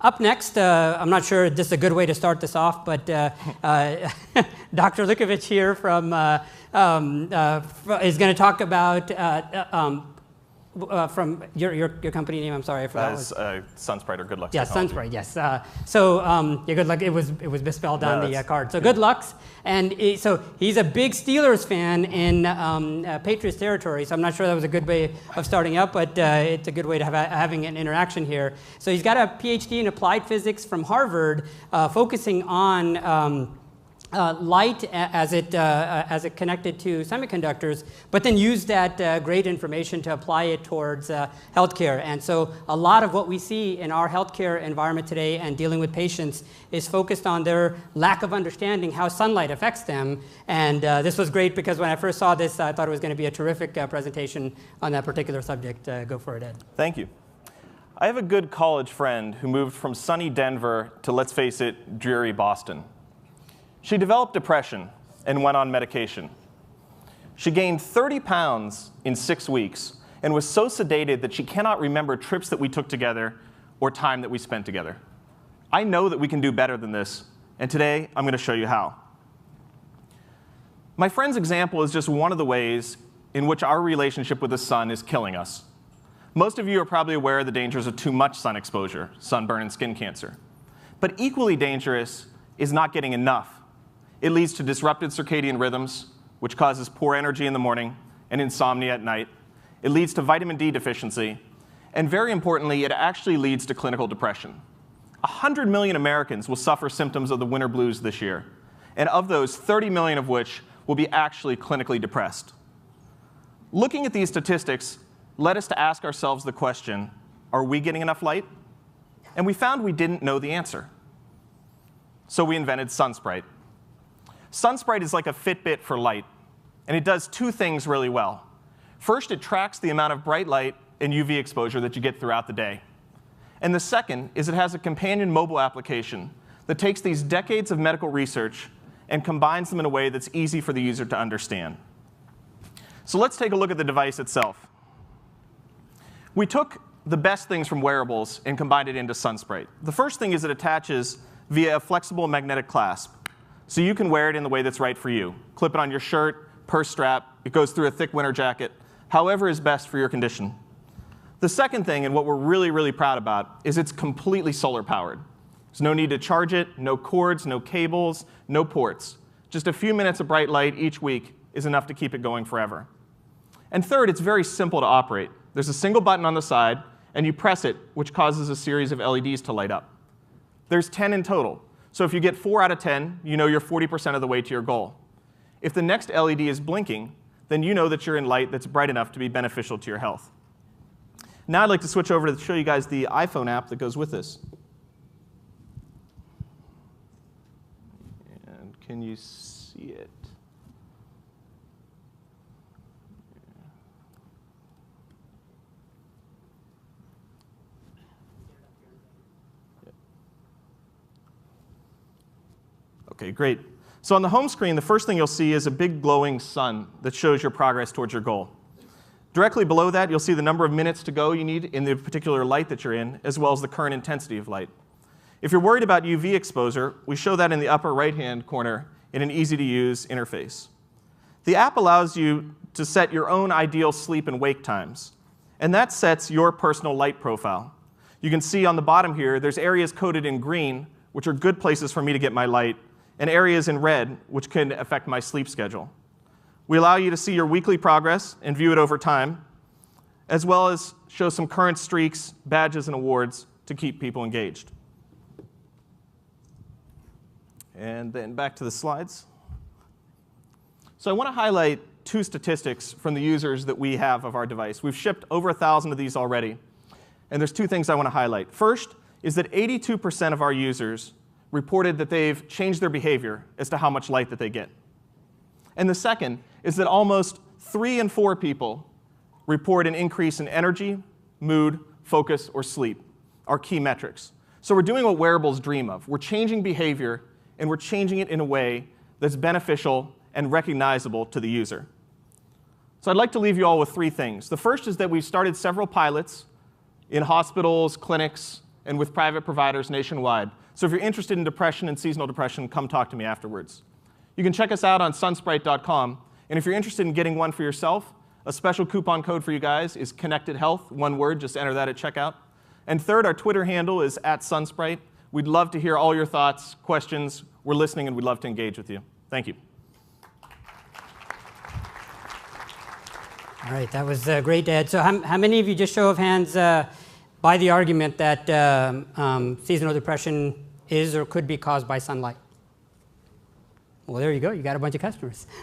Up next, I'm not sure this is a good way to start this off, but Dr. Lukovic here is going to talk about from your company name. I'm sorry, I forgot. SunSprite or Good Luck. Yeah, SunSprite. Yes. Yeah, Good Luck. It was misspelled on the card. So Good Lucks, and so he's a big Steelers fan in Patriots territory. So I'm not sure that was a good way of starting up, but it's a good way to having an interaction here. So he's got a PhD in applied physics from Harvard, focusing on light as it connected to semiconductors, but then use that great information to apply it towards healthcare. And so a lot of what we see in our healthcare environment today and dealing with patients is focused on their lack of understanding how sunlight affects them. And this was great because when I first saw this, I thought it was going to be a terrific presentation on that particular subject. Go for it, Ed. Thank you. I have a good college friend who moved from sunny Denver to, let's face it, dreary Boston. She developed depression and went on medication. She gained 30 pounds in 6 weeks and was so sedated that she cannot remember trips that we took together or time that we spent together. I know that we can do better than this, and today I'm going to show you how. My friend's example is just one of the ways in which our relationship with the sun is killing us. Most of you are probably aware of the dangers of too much sun exposure, sunburn and skin cancer. But equally dangerous is not getting enough. It leads to disrupted circadian rhythms, which causes poor energy in the morning and insomnia at night. It leads to vitamin D deficiency. And very importantly, it actually leads to clinical depression. 100 million Americans will suffer symptoms of the winter blues this year. And of those, 30 million of which will be actually clinically depressed. Looking at these statistics led us to ask ourselves the question, are we getting enough light? And we found we didn't know the answer. So we invented SunSprite. SunSprite is like a Fitbit for light, and it does two things really well. First, it tracks the amount of bright light and UV exposure that you get throughout the day. And the second is it has a companion mobile application that takes these decades of medical research and combines them in a way that's easy for the user to understand. So let's take a look at the device itself. We took the best things from wearables and combined it into SunSprite. The first thing is it attaches via a flexible magnetic clasp. So you can wear it in the way that's right for you. Clip it on your shirt, purse strap. It goes through a thick winter jacket, however is best for your condition. The second thing, and what we're really, really proud about, is it's completely solar powered. There's no need to charge it, no cords, no cables, no ports. Just a few minutes of bright light each week is enough to keep it going forever. And third, it's very simple to operate. There's a single button on the side, and you press it, which causes a series of LEDs to light up. There's 10 in total. So if you get 4 out of 10, you know you're 40% of the way to your goal. If the next LED is blinking, then you know that you're in light that's bright enough to be beneficial to your health. Now I'd like to switch over to show you guys the iPhone app that goes with this. And can you see it? OK, great. So on the home screen, the first thing you'll see is a big glowing sun that shows your progress towards your goal. Directly below that, you'll see the number of minutes to go you need in the particular light that you're in, as well as the current intensity of light. If you're worried about UV exposure, we show that in the upper right-hand corner in an easy-to-use interface. The app allows you to set your own ideal sleep and wake times, and that sets your personal light profile. You can see on the bottom here, there's areas coded in green, which are good places for me to get my light, and areas in red, which can affect my sleep schedule. We allow you to see your weekly progress and view it over time, as well as show some current streaks, badges, and awards to keep people engaged. And then back to the slides. So I want to highlight two statistics from the users that we have of our device. We've shipped over 1,000 of these already. And there's two things I want to highlight. First is that 82% of our users reported that they've changed their behavior as to how much light that they get. And the second is that almost 3 in 4 people report an increase in energy, mood, focus, or sleep, our key metrics. So we're doing what wearables dream of. We're changing behavior, and we're changing it in a way that's beneficial and recognizable to the user. So I'd like to leave you all with 3 things. The first is that we've started several pilots in hospitals, clinics, and with private providers nationwide. So if you're interested in depression and seasonal depression, come talk to me afterwards. You can check us out on sunsprite.com. And if you're interested in getting one for yourself, a special coupon code for you guys is Connected Health, one word, just enter that at checkout. And third, our Twitter handle is @SunSprite. We'd love to hear all your thoughts, questions. We're listening, and we'd love to engage with you. Thank you. All right, that was great, Ed. So how many of you, just show of hands, buy the argument that seasonal depression is or could be caused by sunlight? Well, there you go. You got a bunch of customers.